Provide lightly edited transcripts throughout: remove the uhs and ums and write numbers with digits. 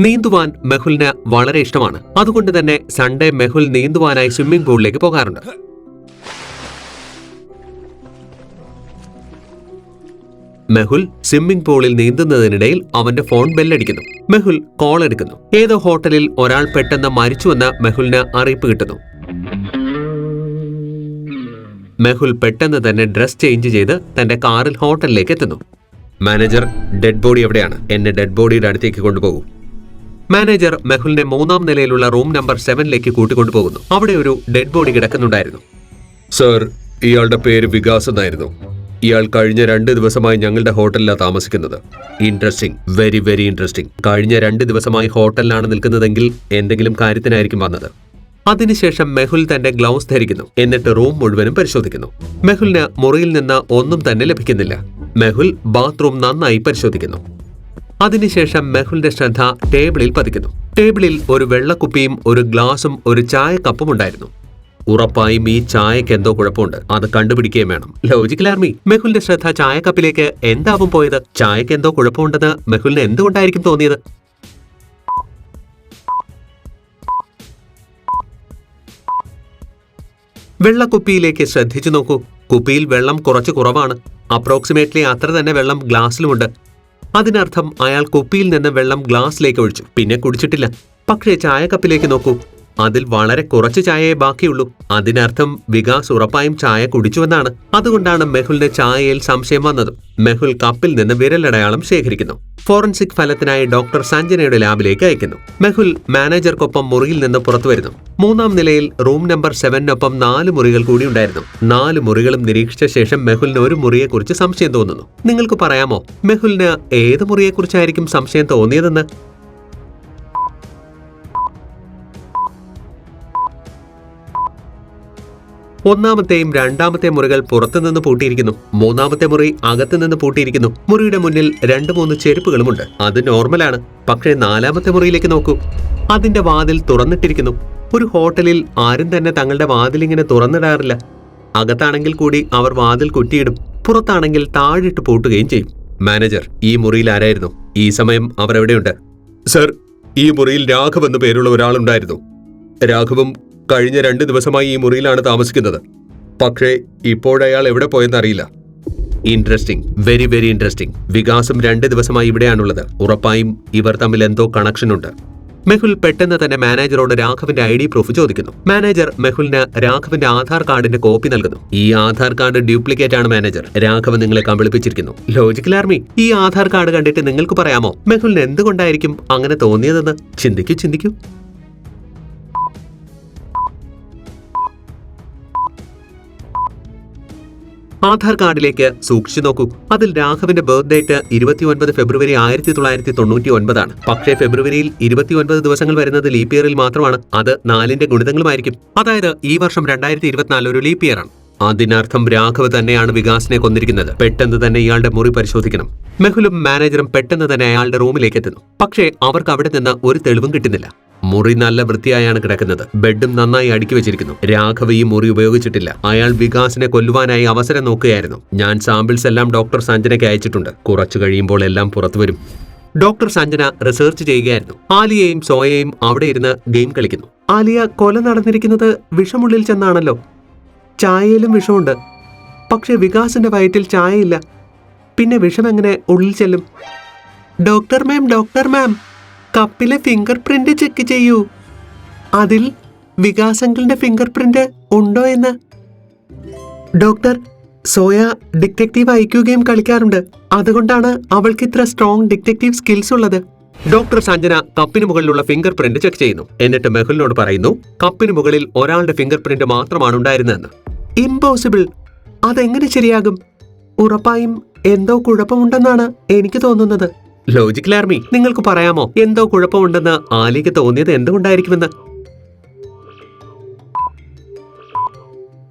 നീന്തുവാൻ മെഹുലിന് വളരെ ഇഷ്ടമാണ്. അതുകൊണ്ട് തന്നെ സൺഡേ മെഹുൽ നീന്തുവാനായി സ്വിമ്മിംഗ് പൂളിലേക്ക് പോകാറുണ്ട്. മെഹുൽ സ്വിമ്മിംഗ് പൂളിൽ നീന്തുന്നതിനിടയിൽ അവന്റെ ഫോൺ ബെല്ലടിക്കുന്നു. മെഹുൽ കോൾ എടുക്കുന്നു. ഏതോ ഹോട്ടലിൽ ഒരാൾ പെട്ടെന്ന് മരിച്ചുവെന്ന് മെഹുലിന് അറിയിപ്പ് കിട്ടുന്നു. മെഹുൽ പെട്ടെന്ന് തന്നെ ഡ്രസ് ചേഞ്ച് ചെയ്ത് തന്റെ കാറിൽ ഹോട്ടലിലേക്ക് എത്തുന്നു. മാനേജർ, ഡെഡ് ബോഡി എവിടെയാണ്? എന്നെ ഡെഡ് ബോഡിയുടെ അടുത്തേക്ക് കൊണ്ടുപോകൂ. മാനേജർ മെഹുലിനെ 3-ാം നിലയിലുള്ള റൂം നമ്പർ 7-ലേക്ക് കൂട്ടിക്കൊണ്ടുപോകുന്നു. അവിടെ ഒരു ഡെഡ് ബോഡി കിടക്കുന്നുണ്ടായിരുന്നു. സർ, ഇയാളുടെ പേര് വികാസ് എന്നായിരുന്നു. ഇയാൾ കഴിഞ്ഞ 2 ദിവസമായി ഞങ്ങളുടെ ഹോട്ടലിലാണ് താമസിക്കുന്നത്. Interesting, very very interesting. കഴിഞ്ഞ 2 ദിവസമായി ഹോട്ടലിലാണ് നിൽക്കുന്നതെങ്കിൽ എന്തെങ്കിലും കാര്യത്തിനായിരിക്കും വന്നത്. അതിനുശേഷം മെഹുൽ തന്റെ ഗ്ലൗസ് ധരിക്കുന്നു. എന്നിട്ട് റൂം മുഴുവനും പരിശോധിക്കുന്നു. മെഹുലിന് മുറിയിൽ നിന്ന് ഒന്നും തന്നെ ലഭിക്കുന്നില്ല. മെഹുൽ ബാത്റൂം നന്നായി പരിശോധിക്കുന്നു. അതിനുശേഷം മെഹുലിന്റെ ശ്രദ്ധ ടേബിളിൽ പതിക്കുന്നു. ടേബിളിൽ ഒരു വെള്ളക്കുപ്പിയും ഒരു ഗ്ലാസും ഒരു ചായ കപ്പും ഉണ്ടായിരുന്നു. ഉറപ്പായും ഈ ചായക്ക് എന്തോ കുഴപ്പമുണ്ട്. അത് കണ്ടുപിടിക്കുകയും വേണം. ലോജിക്കൽ ആർമി, മെഹുലിന്റെ ശ്രദ്ധ ചായക്കപ്പിലേക്ക് എന്താവും പോയത്? ചായക്ക് എന്തോ കുഴപ്പമുണ്ടെന്ന് മെഹുലിന് എന്തുകൊണ്ടായിരിക്കും തോന്നിയത്? വെള്ളക്കുപ്പിയിലേക്ക് ശ്രദ്ധിച്ചു നോക്കൂ. കുപ്പിയിൽ വെള്ളം കുറച്ച് കുറവാണ്. അപ്രോക്സിമേറ്റ്ലി അത്ര തന്നെ വെള്ളം ഗ്ലാസ്സിലുമുണ്ട്. അതിനർത്ഥം അയാൾ കുപ്പിയിൽ നിന്ന് വെള്ളം ഗ്ലാസ്സിലേക്ക് ഒഴിച്ചു, പിന്നെ കുടിച്ചിട്ടില്ല. പക്ഷേ ചായക്കപ്പിലേക്ക് നോക്കൂ, അതിൽ വളരെ കുറച്ച് ചായയെ ബാക്കിയുള്ളൂ. അതിനർത്ഥം വികാസ് ഉറപ്പായും ചായ കുടിച്ചുവെന്നാണ്. അതുകൊണ്ടാണ് മെഹുലിന്റെ ചായയിൽ സംശയം വന്നത്. മെഹുൽ കപ്പിൽ നിന്ന് വിരലടയാളം ശേഖരിക്കുന്നു. ഫോറൻസിക് ഫലത്തിനായി ഡോക്ടർ സഞ്ജനയുടെ ലാബിലേക്ക് അയക്കുന്നു. മെഹുൽ മാനേജർക്കൊപ്പം മുറിയിൽ നിന്ന് പുറത്തു വരുന്നു. 3-ാം നിലയിൽ റൂം നമ്പർ 7-നൊപ്പം 4 മുറികൾ കൂടി ഉണ്ടായിരുന്നു. 4 മുറികളും നിരീക്ഷിച്ച ശേഷം മെഹുലിന് ഒരു മുറിയെക്കുറിച്ച് സംശയം തോന്നുന്നു. നിങ്ങൾക്ക് പറയാമോ മെഹുലിന് ഏത് മുറിയെക്കുറിച്ചായിരിക്കും സംശയം തോന്നിയതെന്ന്? ഒന്നാമത്തെയും 2-ാമത്തെ മുറികൾ പുറത്തുനിന്ന് പൂട്ടിയിരിക്കുന്നു. 3-ാമത്തെ മുറി അകത്തുനിന്ന് പൂട്ടിയിരിക്കുന്നു. മുറിയുടെ മുന്നിൽ 2-3 ചെരുപ്പുകളുമുണ്ട്. അത് നോർമലാണ്. പക്ഷേ 4-ാമത്തെ മുറിയിലേക്ക് നോക്കൂ, അതിന്റെ വാതിൽ തുറന്നിട്ടിരിക്കുന്നു. ഒരു ഹോട്ടലിൽ ആരും തന്നെ തങ്ങളുടെ വാതിലിങ്ങനെ തുറന്നിടാറില്ല. അകത്താണെങ്കിൽ കൂടി അവർ വാതിൽ കുറ്റിയിടും. പുറത്താണെങ്കിൽ താഴിട്ട് പൂട്ടുകയും ചെയ്യും. മാനേജർ, ഈ മുറിയിൽ ആരായിരുന്നു? ഈ സമയം അവർ എവിടെയുണ്ട്? സർ, ഈ മുറിയിൽ രാഘവ് എന്നു പേരുള്ള ഒരാളുണ്ടായിരുന്നു. രാഘവും കഴിഞ്ഞ 2 ദിവസമായി ഈ മുറിയിലാണ് താമസിക്കുന്നത്. പക്ഷേ ഇപ്പോഴയാൾ എവിടെ പോയെന്നറിയില്ല. Interesting, very very interesting. വികാസം 2 ദിവസമായി ഇവിടെയാണുള്ളത്. ഉറപ്പായും ഇവർ തമ്മിൽ എന്തോ കണക്ഷൻ ഉണ്ട്. മെഹുൽ പെട്ടെന്ന് തന്നെ മാനേജറോട് രാഘവിന്റെ ID പ്രൂഫ് ചോദിക്കുന്നു. മാനേജർ മെഹുലിന് രാഘവിന്റെ ആധാർ കാർഡിന്റെ കോപ്പി നൽകുന്നു. ഈ ആധാർ കാർഡ് ഡ്യൂപ്ലിക്കേറ്റ് ആണ് മാനേജർ. രാഘവ് നിങ്ങളെ കബളിപ്പിച്ചിരിക്കുന്നു. ലോജിക്കൽ ആർമി, ഈ ആധാർ കാർഡ് കണ്ടിട്ട് നിങ്ങൾക്ക് പറയാമോ മെഹുലിന് എന്തുകൊണ്ടായിരിക്കും അങ്ങനെ തോന്നിയതെന്ന്? ചിന്തിക്കൂ. ആധാർ കാർഡിലേക്ക് സൂക്ഷിച്ചു നോക്കൂ. അതിൽ രാഘവിന്റെ ബർത്ത് ഡേറ്റ് 29 ഫെബ്രുവരി 1999 ആണ്. പക്ഷേ ഫെബ്രുവരിയിൽ 29 ദിവസങ്ങൾ വരുന്നത് ലീപ് ഇയറിൽ മാത്രമാണ്. അത് 4ന്റെ ഗുണിതങ്ങളുമായിരിക്കും. അതായത് ഈ വർഷം 2024 ഒരു ലീപ് ഇയർ ആണ്. അതിനർത്ഥം രാഘവ് തന്നെയാണ് വികാസിനെ കൊന്നിരിക്കുന്നത്. പെട്ടെന്ന് തന്നെ ഇയാളുടെ മുറി പരിശോധിക്കണം. മെഹുലും മാനേജറും പെട്ടെന്ന് തന്നെ അയാളുടെ റൂമിലേക്ക് എത്തുന്നു. പക്ഷേ അവർക്ക് അവിടെ നിന്ന് ഒരു തെളിവും കിട്ടുന്നില്ല. മുറി നല്ല വൃത്തിയായാണ് കിടക്കുന്നത്. ബെഡും നന്നായി അടുക്കി വെച്ചിരിക്കുന്നു. രാഘവ് ഈ മുറി ഉപയോഗിച്ചിട്ടില്ല. അയാൾ വികാസിനെ കൊല്ലുവാനായി അവസരം നോക്കുകയായിരുന്നു. ഞാൻ സാമ്പിൾസ് എല്ലാം ഡോക്ടർ സഞ്ജനയ്ക്ക് അയച്ചിട്ടുണ്ട്. കുറച്ചു കഴിയുമ്പോൾ എല്ലാം പുറത്തുവരും. ഡോക്ടർ സഞ്ജന റിസർച്ച് ചെയ്യുകയായിരുന്നു. ആലിയയും സോയയും അവിടെ ഇരുന്ന് ഗെയിം കളിക്കുന്നു. ആലിയ, കൊല നടന്നിരിക്കുന്നത് വിഷമുള്ളിൽ ചെന്നാണല്ലോ. ചായയിലും വിഷമുണ്ട്. പക്ഷെ വികാസിന്റെ വയറ്റിൽ ചായയില്ല. പിന്നെ വിഷം എങ്ങനെ ഉള്ളിൽ ചെല്ലും? ഡോക്ടർ മാം, കപ്പിലെ ഫിംഗർ പ്രിന്റ് ചെക്ക് ചെയ്യൂ. അതിൽ വികാസങ്ങളുടെ ഫിംഗർ പ്രിന്റ് ഉണ്ടോ എന്ന്. Doctor, soya detective IQ game കളിക്കാറുണ്ട്. അതുകൊണ്ടാണ് അവൾക്ക് ഇത്ര സ്ട്രോങ് ഡിറ്റക്റ്റീവ് സ്കിൽസ് ഉള്ളത്. ഡോക്ടർ സഞ്ജന കപ്പിന് മുകളിലുള്ള ഫിംഗർ പ്രിന്റ് ചെക്ക് ചെയ്യുന്നു. എന്നിട്ട് മെഹുലിനോട് പറയുന്നു, കപ്പിന് മുകളിൽ ഒരാളുടെ ഫിംഗർ പ്രിന്റ് മാത്രമാണ് ഉണ്ടായിരുന്നതെന്ന്. ഇംപോസിബിൾ, അതെങ്ങനെ ശരിയാകും? ഉറപ്പായും എന്തോ കുഴപ്പമുണ്ടെന്നാണ് എനിക്ക് തോന്നുന്നത്. ലോജിക്കൽ ആർമി, നിങ്ങൾക്ക് പറയാമോ എന്തോ കുഴപ്പമുണ്ടെന്ന് ആലിക്ക് തോന്നിയത് എന്തുകൊണ്ടായിരിക്കുമെന്ന്?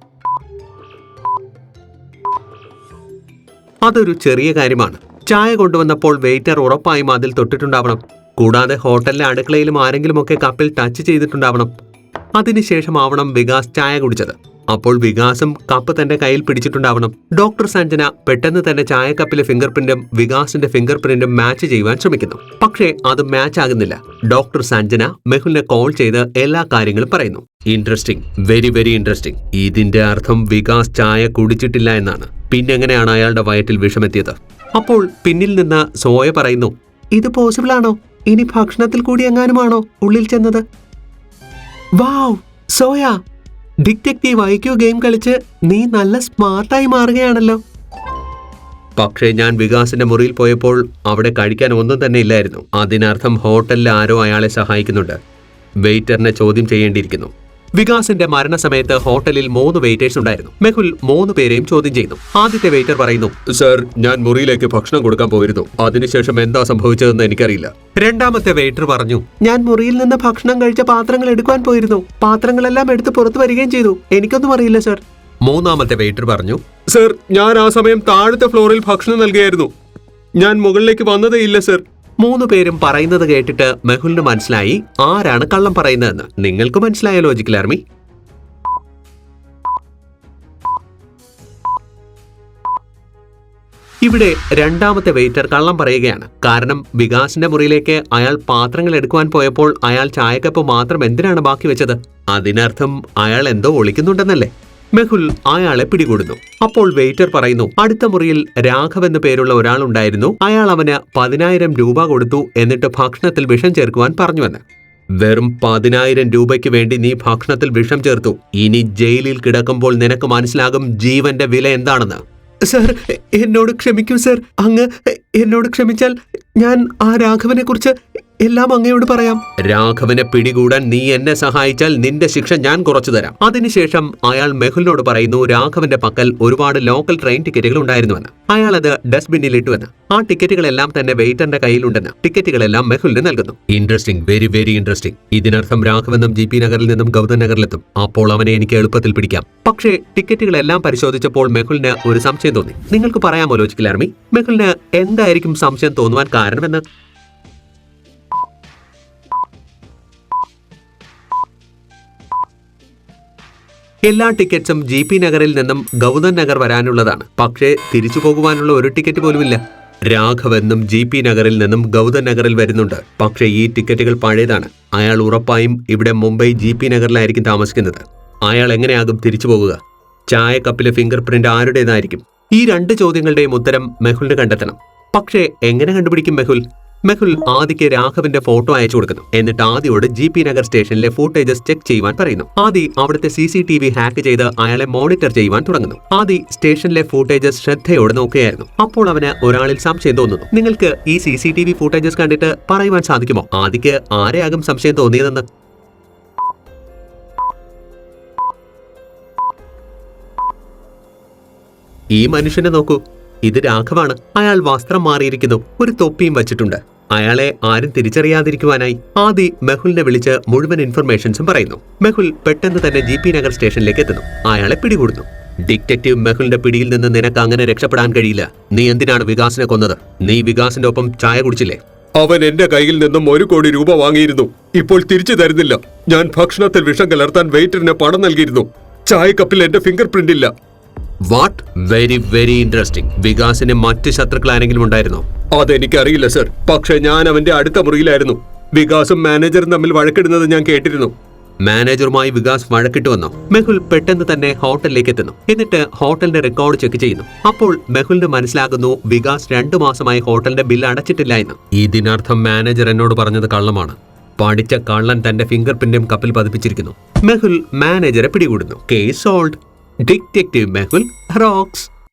അതൊരു ചെറിയ കാര്യമാണ്. ചായ കൊണ്ടുവന്നപ്പോൾ വെയിറ്റർ ഉറപ്പായും അതിൽ തൊട്ടിട്ടുണ്ടാവണം. കൂടാതെ ഹോട്ടലിലെ അടുക്കളയിലും ആരെങ്കിലുമൊക്കെ കപ്പിൽ ടച്ച് ചെയ്തിട്ടുണ്ടാവണം. അതിനുശേഷമാവണം വികാസ് ചായ കുടിച്ചത്. അപ്പോൾ വികാസും കപ്പ് തന്റെ കയ്യിൽ പിടിച്ചിട്ടുണ്ടാവണം. ഡോക്ടർ സഞ്ജന പെട്ടെന്ന് തന്നെ ചായക്കപ്പിലെ ഫിംഗർ പ്രിന്റും വികാസിന്റെ ഫിംഗർ പ്രിന്റും മാച്ച് ചെയ്യുവാൻ ശ്രമിക്കുന്നു. പക്ഷേ അത് മാച്ച് ആകുന്നില്ല. ഡോക്ടർ സഞ്ജന മെഹുലിനെ കോൾ ചെയ്ത് എല്ലാ കാര്യങ്ങളും പറയുന്നു. Interesting, very very interesting. ഇതിന്റെ അർത്ഥം വികാസ് ചായ കുടിച്ചിട്ടില്ല എന്നാണ്. പിന്നെങ്ങനെയാണ് അയാളുടെ വയറ്റിൽ വിഷമെത്തിയത്? അപ്പോൾ പിന്നിൽ നിന്ന് സോയ പറയുന്നു, ഇത് പോസിബിൾ ആണോ? ഇനി ഭക്ഷണത്തിൽ കൂടി എങ്ങാനുമാണോ ഉള്ളിൽ ചെന്നത്? വാവ് സോയ, ഡിറ്റക്റ്റീവ് ഐക്യു ഗെയിം കളിച്ച് നീ നല്ല സ്മാർട്ടായി മാറുകയാണല്ലോ. പക്ഷേ ഞാൻ വികാസിന്റെ മുറിയിൽ പോയപ്പോൾ അവിടെ കഴിക്കാൻ ഒന്നും തന്നെ ഇല്ലായിരുന്നു. അതിനർത്ഥം ഹോട്ടലിൽ ആരോ അയാളെ സഹായിക്കുന്നുണ്ട്. വെയിറ്ററിനെ ചോദ്യം ചെയ്യേണ്ടിയിരിക്കുന്നു. വികാസിന്റെ മരണസമയത്ത് ഹോട്ടലിൽ 3 വെയിറ്റേഴ്സ് ഉണ്ടായിരുന്നു. മെഹുൽ 3 പേരെയും ചോദ്യം ചെയ്യുന്നു. ആദ്യത്തെ വെയിറ്റർ പറയുന്നു, സർ, ഞാൻ മുറിയിലേക്ക് ഭക്ഷണം കൊടുക്കാൻ പോയിരുന്നു. അതിനുശേഷം എന്താ സംഭവിച്ചതെന്ന് എനിക്കറിയില്ല. രണ്ടാമത്തെ വെയിറ്റർ പറഞ്ഞു, ഞാൻ മുറിയിൽ നിന്ന് ഭക്ഷണം കഴിച്ച പാത്രങ്ങൾ എടുക്കാൻ പോയിരുന്നു. പാത്രങ്ങളെല്ലാം എടുത്ത് പുറത്തു വരികയും ചെയ്തു. എനിക്കൊന്നും അറിയില്ല സർ. മൂന്നാമത്തെ വെയിറ്റർ പറഞ്ഞു, സർ, ഞാൻ ആ സമയം താഴത്തെ ഫ്ലോറിൽ ഭക്ഷണം നൽകിയായിരുന്നു. ഞാൻ മുകളിലേക്ക് വന്നതേ ഇല്ല സർ. 3 പേരും പറയുന്നത് കേട്ടിട്ട് മെഹുലിന് മനസ്സിലായി ആരാണ് കള്ളം പറയുന്നതെന്ന്. നിങ്ങൾക്ക് മനസ്സിലായ ലോജിക്കൽ ആർമി? ഇവിടെ രണ്ടാമത്തെ വെയിറ്റർ കള്ളം പറയുകയാണ്. കാരണം വികാസിന്റെ മുറിയിലേക്ക് അയാൾ പാത്രങ്ങൾ എടുക്കുവാൻ പോയപ്പോൾ അയാൾ ചായക്കപ്പ് മാത്രം എന്തിനാണ് ബാക്കി വെച്ചത്? അതിനർത്ഥം അയാൾ എന്തോ ഒളിക്കുന്നുണ്ടെന്നല്ലേ? മെഹുൽ അയാളെ പിടികൂടുന്നു. അപ്പോൾ വെയിറ്റർ പറയുന്നു, അടുത്ത മുറിയിൽ രാഘവ് എന്നു പേരുള്ള ഒരാളുണ്ടായിരുന്നു. അയാൾ അവന് 10,000 രൂപ കൊടുത്തു, എന്നിട്ട് ഭക്ഷണത്തിൽ വിഷം ചേർക്കുവാൻ പറഞ്ഞുവെന്ന്. വെറും 10,000 രൂപയ്ക്ക് വേണ്ടി നീ ഭക്ഷണത്തിൽ വിഷം ചേർത്തു. ഇനി ജയിലിൽ കിടക്കുമ്പോൾ നിനക്ക് മനസ്സിലാകും ജീവന്റെ വില എന്താണെന്ന്. സർ, എന്നോട് ക്ഷമിക്കൂ സർ. അങ്ങ് എന്നോട് ക്ഷമിച്ചാൽ ഞാൻ ആ രാഘവനെ കുറിച്ച് എല്ലാം അങ്ങയോട് പറയാം. രാഘവനെ പിടികൂടാൻ നീ എന്നെ സഹായിച്ചാൽ നിന്റെ ശിക്ഷ ഞാൻ കുറച്ചു തരാം. അതിനുശേഷം അയാൾ മെഹുലിനോട് പറയുന്നു രാഘവന്റെ പക്കൽ ഒരുപാട് ലോക്കൽ ട്രെയിൻ ടിക്കറ്റുകൾ ഉണ്ടായിരുന്നുവെന്ന്. അയാൾ അത് ഡസ്റ്റ്ബിന്നിൽ ഇട്ടുവെന്ന്. ആ ടിക്കറ്റുകളെല്ലാം തന്നെ വെയിറ്ററിന്റെ കയ്യിലുണ്ടെന്ന്. ടിക്കറ്റുകളെല്ലാം മെഹുലിന് നൽകുന്നു. Interesting, very very interesting. ഇതിനർത്ഥം രാഘവെന്നും GP നഗറിൽ നിന്നും ഗൗതം നഗറിലെത്തും. അപ്പോൾ അവനെ എനിക്ക് എളുപ്പത്തിൽ പിടിക്കാം. പക്ഷേ ടിക്കറ്റുകളെല്ലാം പരിശോധിച്ചപ്പോൾ മെഹുലിന് ഒരു സംശയം തോന്നി. നിങ്ങൾക്ക് പറയാമോ ലോജിക്കൽ ആർമി, മെഹുലിന് എന്തായിരിക്കും സംശയം തോന്നുവാൻ കാരണമെന്ന്? എല്ലാ ടിക്കറ്റ്സും GP നഗറിൽ നിന്നും ഗൗതം നഗർ വരാനുള്ളതാണ്. പക്ഷേ തിരിച്ചു പോകുവാനുള്ള ഒരു ടിക്കറ്റ് പോലുമില്ല. രാഘവെന്നും GP നഗറിൽ നിന്നും ഗൗതം നഗറിൽ വരുന്നുണ്ട്. പക്ഷേ ഈ ടിക്കറ്റുകൾ പഴയതാണ്. അയാൾ ഉറപ്പായും ഇവിടെ മുംബൈ GP നഗറിലായിരിക്കും താമസിക്കുന്നത്. അയാൾ എങ്ങനെയാകും തിരിച്ചു പോകുക? ചായക്കപ്പിലെ ഫിംഗർ പ്രിന്റ് ആരുടേതായിരിക്കും? ഈ 2 ചോദ്യങ്ങളുടെയും ഉത്തരം മെഹുലിന് കണ്ടെത്തണം. പക്ഷേ എങ്ങനെ കണ്ടുപിടിക്കും മെഹുൽ? മെഹുൽ ആദിക്ക് രാഘവന്റെ ഫോട്ടോ അയച്ചു കൊടുക്കുന്നു. എന്നിട്ട് ആദിയോട് GP നഗർ സ്റ്റേഷനിലെ ഫൂട്ടേജസ് ചെക്ക് ചെയ്യുവാൻ പറയുന്നു. ആദി അവിടുത്തെ CCTV ഹാക്ക് ചെയ്ത് അയാളെ മോണിറ്റർ ചെയ്യുവാൻ തുടങ്ങുന്നു. ആദി സ്റ്റേഷനിലെ ഫൂട്ടേജസ് ശ്രദ്ധയോടെ നോക്കുകയായിരുന്നു. അപ്പോൾ അവന് ഒരാളിൽ സംശയം തോന്നുന്നു. നിങ്ങൾക്ക് ഈ CCTV ഫൂട്ടേജസ് കണ്ടിട്ട് പറയുവാൻ സാധിക്കുമോ ആദിക്ക് ആരെയാകും സംശയം തോന്നിയതെന്ന്? ഈ മനുഷ്യനെ നോക്കൂ, ഇത് രാഘവാണ്. അയാൾ വസ്ത്രം മാറിയിരിക്കുന്നു, ഒരു തൊപ്പിയും വച്ചിട്ടുണ്ട്. അയാളെ ആരും തിരിച്ചറിയാതിരിക്കുവാനായി ആദി മെഹുലിനെ വിളിച്ച് മുഴുവൻ ഇൻഫർമേഷൻസും പറയുന്നു. മെഹുൽ പെട്ടെന്ന് തന്നെ GP നഗർ സ്റ്റേഷനിലേക്ക് എത്തുന്നു. അയാളെ പിടികൂടുന്നു. ഡിറ്റക്റ്റീവ് മെഹുലിന്റെ പിടിയിൽ നിന്ന് നിനക്ക് അങ്ങനെ രക്ഷപ്പെടാൻ കഴിയില്ല. നീ എന്തിനാണ് വികാസിനെ കൊന്നത്? നീ വികാസിന്റെ ഒപ്പം ചായ കുടിച്ചില്ലേ? അവൻ എന്റെ കയ്യിൽ നിന്നും 1 കോടി രൂപ വാങ്ങിയിരുന്നു. ഇപ്പോൾ തിരിച്ചു തരുന്നില്ല. ഞാൻ ഭക്ഷണത്തിൽ വിഷം കലർത്താൻ വെയിറ്ററിന് പണം നൽകിയിരുന്നു. ചായക്കപ്പിൽ എന്റെ ഫിംഗർ പ്രിന്റ് ഇല്ല. വാട്ട്? Very very interesting. വികാസിന് മറ്റ് ശത്രുക്കൾ ആരെങ്കിലും ഉണ്ടായിരുന്നോ? അതെനിക്കറിയില്ല സർ. പക്ഷെ ഞാൻ അവന്റെ അടുത്ത മുറിയിലായിരുന്നു. വികാസും മാനേജറും തമ്മിൽ വഴക്കിടുന്നത് ഞാൻ കേട്ടിരുന്നു. മാനേജറുമായി വികാസ് വഴക്കിട്ട് വന്നോ? മെഹുൽ പെട്ടെന്ന് തന്നെ ഹോട്ടലിലേക്ക് എത്തുന്നു. എന്നിട്ട് ഹോട്ടലിന്റെ റെക്കോർഡ് ചെക്ക് ചെയ്യുന്നു. അപ്പോൾ മെഹുലിന് മനസ്സിലാകുന്നു വികാസ് 2 മാസമായി ഹോട്ടലിന്റെ ബില്ല് അടച്ചിട്ടില്ല എന്ന്. ഇതിനർത്ഥം മാനേജർ എന്നോട് പറഞ്ഞത് കള്ളമാണ്. പഠിച്ച കള്ളൻ തന്റെ ഫിംഗർ പ്രിന്റും കപ്പിൽ പതിപ്പിച്ചിരിക്കുന്നു. മെഹുൽ മാനേജറെ പിടികൂടുന്നു. Case solved. Detective Mehul rocks.